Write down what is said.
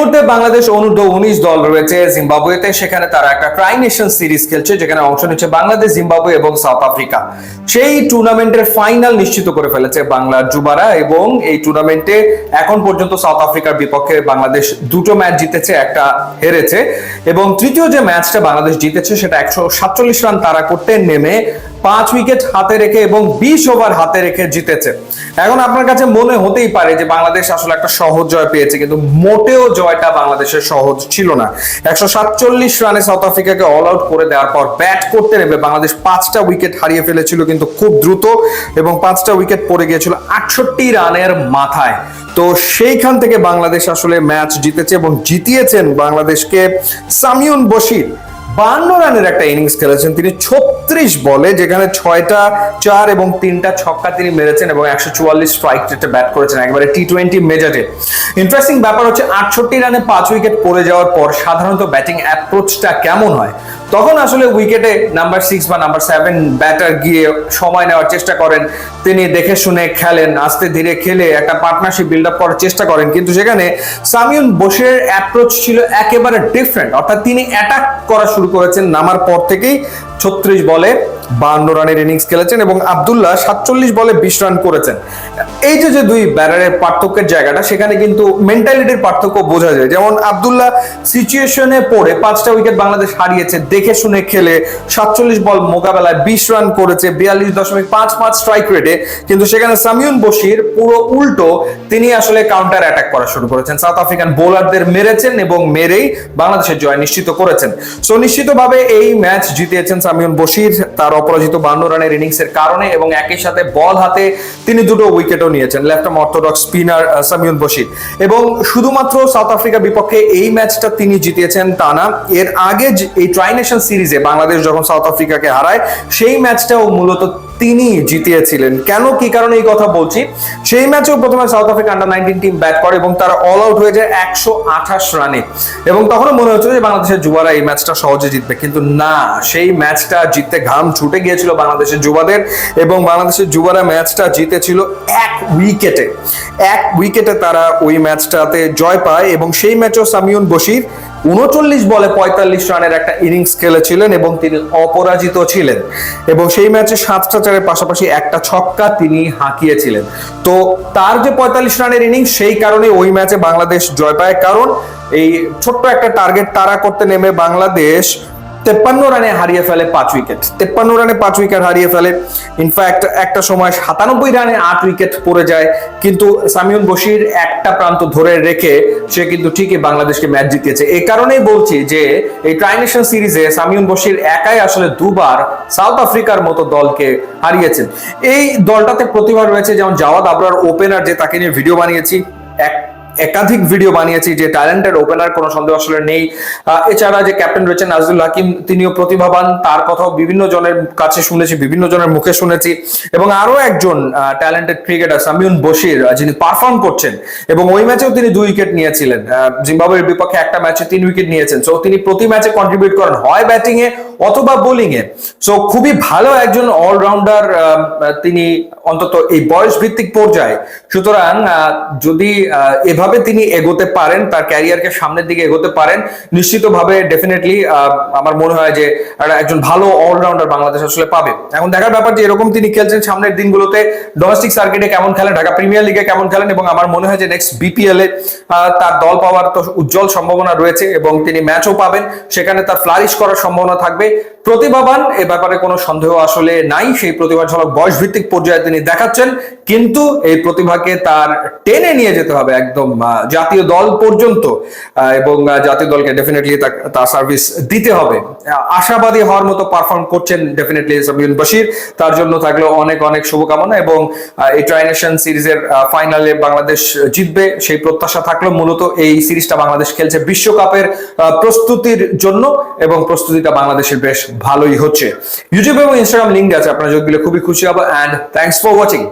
মুহূর্তে বাংলাদেশ অনূর্ধ্ব-19 দল রয়েছে জিম্বাবুয়েতে। সেখানে তারা একটা ট্রাই নেশন সিরিজ খেলছে, যেখানে অংশ নিচ্ছে বাংলাদেশ, জিম্বাবুয়ে এবং সাউথ আফ্রিকা। সেই টুর্নামেন্টের ফাইনাল নিশ্চিত করে ফেলেছে বাংলার যুবারা, এবং এই টুর্নামেন্টে এখন পর্যন্ত সাউথ আফ্রিকার বিপক্ষে বাংলাদেশ দুটো ম্যাচ জিতেছে, একটা হেরেছে, এবং তৃতীয় যে ম্যাচটা বাংলাদেশ জিতেছে সেটা 147 রান তারা করতে নেমে 5 উইকেট হাতে রেখে এবং 20 ওভার হাতে রেখে জিতেছে। এখন আপনার কাছে মনে হতেই পারে যে বাংলাদেশ আসলে একটা সহজ জয় পেয়েছে, কিন্তু মোটেও জয়টা বাংলাদেশের সহজ ছিল না। 147 রানে সাউথ আফ্রিকাকে অল আউট করে দেওয়ার পর ব্যাট করতে নেমে বাংলাদেশ 5টা উইকেট হারিয়ে ফেলেছিল, কিন্তু খুব দ্রুত, এবং 5টা উইকেট পড়ে গিয়েছিল 68 রানের মাথায়। তো সেইখান থেকে বাংলাদেশ আসলে ম্যাচ জিতেছে এবং জিতিয়েছেন বাংলাদেশকে সামিউন বশির। 52 রানের একটা ইনিংস খেলেছেন তিনি 36 বলে, যেখানে 6টা 4 এবং 3টা ছক্কা তিনি মেরেছেন এবং 144 স্ট্রাইক রেটে ব্যাট করেছেন একেবারে টি20 মেজাজে। ইন্টারেস্টিং ব্যাপার হচ্ছে 68 রানে 5 উইকেট পড়ে যাওয়ার পর সাধারণত ব্যাটিং অ্যাপ্রোচটা কেমন হয়, তখন আসলে উইকেটে নাম্বার 6 বা নাম্বার 7 ব্যাটার গিয়ে সময় নেওয়ার চেষ্টা করেন, তিনি দেখে শুনে খেলেন, আস্তে ধীরে খেলে একটা পার্টনারশিপ বিল্ড আপ করার চেষ্টা করেন। কিন্তু সেখানে সামিউন বশিরের অ্যাপ্রোচ ছিল একেবারে ডিফারেন্ট, অর্থাৎ তিনি অ্যাটাক করা শুরু করেছেন নামার পর থেকেই। 36 বলে 52 রানের ইনিংস খেলেছেন এবং আব্দুল্লাহ 47 বলে 20 রান করেছেন। এই যে দুই ব্যাটারের পার্থক্যের জায়গাটা, সেখানে কিন্তু মেন্টালিটির পার্থক্য বোঝা যায়। যেমন আব্দুল্লাহ সিচুয়েশনে পড়ে 5টা উইকেট বাংলাদেশ হারিয়েছে, দেখে শুনে খেলে 47 বল মোকাবেলায় 20 রান করেছে 42.55 স্ট্রাইক রেটে। কিন্তু সেখানে সামিউন বশির পুরো উল্টো, তিনি আসলে কাউন্টার অ্যাটাক করা শুরু করেছেন, সাউথ আফ্রিকান বোলারদের মেরেছেন এবং মেরেই বাংলাদেশের জয় নিশ্চিত করেছেন। সো নিশ্চিতভাবে এই ম্যাচ জিতিয়েছেন সামিউন বশির তার অপরাজিত 52 রানের ইনিংসের কারণে, এবং একই সাথে বল হাতে তিনি দুটো উইকেটও নিয়েছেন, left arm orthodox spinner Samiun Bashir. এবং শুধুমাত্র সাউথ আফ্রিকার বিপক্ষে এই ম্যাচটা তিনি জিতিয়েছেন তা না, এর আগে এই ট্রাই নেশন সিরিজে বাংলাদেশ যখন সাউথ আফ্রিকাকে হারায় সেই ম্যাচটাও মূলত তিনি জিতিয়েছিলেন। কেন, কি কারণে এই কথা বলছি, সেই ম্যাচেও প্রথমে south Africa under-19 team bat করে এবং তারা অল আউট হয়ে যায় 128 রানে, এবং তখনও মনে হচ্ছিল যে বাংলাদেশের যুবারা এই ম্যাচটা সহজে জিতবে, কিন্তু না, সেই ম্যাচটা জিততে ঘাম ছুটে গিয়েছিল বাংলাদেশের যুবাদের, এবং বাংলাদেশের যুবারা ম্যাচটা জিতেছিল 1 উইকেটে তারা ওই ম্যাচটাতে জয় পায়। এবং সেই ম্যাচেও সামিউন বশির 39 বলে 45 রানের একটা ইনিংস খেলেছিলেন এবং তিনি অপরাজিত ছিলেন, এবং সেই ম্যাচে 7টা 4-এর পাশাপাশি একটা ছক্কা তিনি হাঁকিয়েছিলেন। তো তার যে 45 রানের ইনিংস, সেই কারণে ওই ম্যাচে বাংলাদেশ জয় পায়, কারণ এই ছোট্ট একটা টার্গেট তারা করতে নেমে বাংলাদেশ 53 রানে হারিয়ে ফেলে 5 উইকেট। 53 রানে 5 উইকেট হারিয়ে ফেলে। ইনফ্যাক্ট একটা সময় 97 রানে 8 উইকেট পড়ে যায়, কিন্তু সামিউন বশির একটা প্রান্ত ধরে রেখে সে কিন্তু ঠিকই বাংলাদেশকে ম্যাচ জিতিয়েছে। এই কারণেই বলছি যে এই ট্রাই নেশন সিরিজে সামিউন বশির একাই আসলে দুবার সাউথ আফ্রিকার মতো দলকে হারিয়েছেন। এই দলটাতে প্রতিভা রয়েছে, যেমন জাওয়াদ আবরার ওপেনার, যে তাকে নিয়ে ভিডিও বানিয়েছি, একাধিক ভিডিও বানিয়েছি, যে ট্যালেন্টেড ওপেনার, কোনো সন্দেহ আসলে নেই। এছাড়া যে ক্যাপ্টেন রয়েছেন নাজরুল হাকিম, তিনিও প্রতিভাবান, তার কথাও বিভিন্ন জনের কাছে শুনেছি, বিভিন্ন জনের মুখে শুনেছি। এবং আরো একজন ট্যালেন্টেড ক্রিকেটার সামিউন বশির, যিনি পারফর্ম করছেন, এবং ওই ম্যাচেও তিনি 2 উইকেট নিয়েছিলেন, জিম্বাবুয়ের বিপক্ষে একটা ম্যাচে 3 উইকেট নিয়েছেন। সো তিনি প্রতি ম্যাচে কন্ট্রিবিউট করেন, হয় ব্যাটিং এ অথবা বোলিং এ। সো খুবই ভালো একজন অলরাউন্ডার তিনি, অন্তত এই বয়স ভিত্তিক পর্যায়ে। সুতরাং যদি এভাবে তিনি এগোতে পারেন, তার ক্যারিয়ারকে সামনের দিকে এগোতে পারেন, নিশ্চিতভাবে ডেফিনেটলি আমার মনে হয় যে একজন ভালো অলরাউন্ডার বাংলাদেশ আসলে পাবে। এখন দেখার ব্যাপার যে এরকম তিনি খেলছেন, সামনের দিনগুলোতে ডোমেস্টিক সার্কিটে কেমন খেলেন, ঢাকা প্রিমিয়ার লিগে কেমন খেলেন, এবং আমার মনে হয় যে নেক্সট বিপিএল এ তার দল পাওয়ার তো উজ্জ্বল সম্ভাবনা রয়েছে, এবং তিনি ম্যাচও পাবেন, সেখানে তার ফ্লারিশ করার সম্ভাবনা থাকবে। প্রতিভাবান, এ ব্যাপারে কোনো সন্দেহ আসলে নাই। সেই প্রতিভার ঝলক বয়স ভিত্তিক পর্যায়ে তিনি দেখাচ্ছেন, কিন্তু এই প্রতিভাকে তার টেনে নিয়ে যেতে হবে একদম জাতীয় দল পর্যন্ত, এবং জাতীয় দলকে ডেফিনেটলি তার সার্ভিস দিতে হবে। আশাবাদী হওয়ার মতো পারফর্ম করছেন ডেফিনেটলি সামিউন বশির, তার জন্য থাকলো অনেক অনেক শুভকামনা, এবং এই ট্রাই নেশন সিরিজের ফাইনালে বাংলাদেশ জিতবে সেই প্রত্যাশা থাকলো। মূলত এই সিরিজটা বাংলাদেশ খেলছে বিশ্বকাপের প্রস্তুতির জন্য, এবং প্রস্তুতিটা বাংলাদেশের বেশ ভালোই হচ্ছে। ইউটিউব এবং ইনস্টাগ্রাম লিঙ্ক আছে, আপনারা যোগ দিলে খুবই খুশি হবো। And thanks for watching.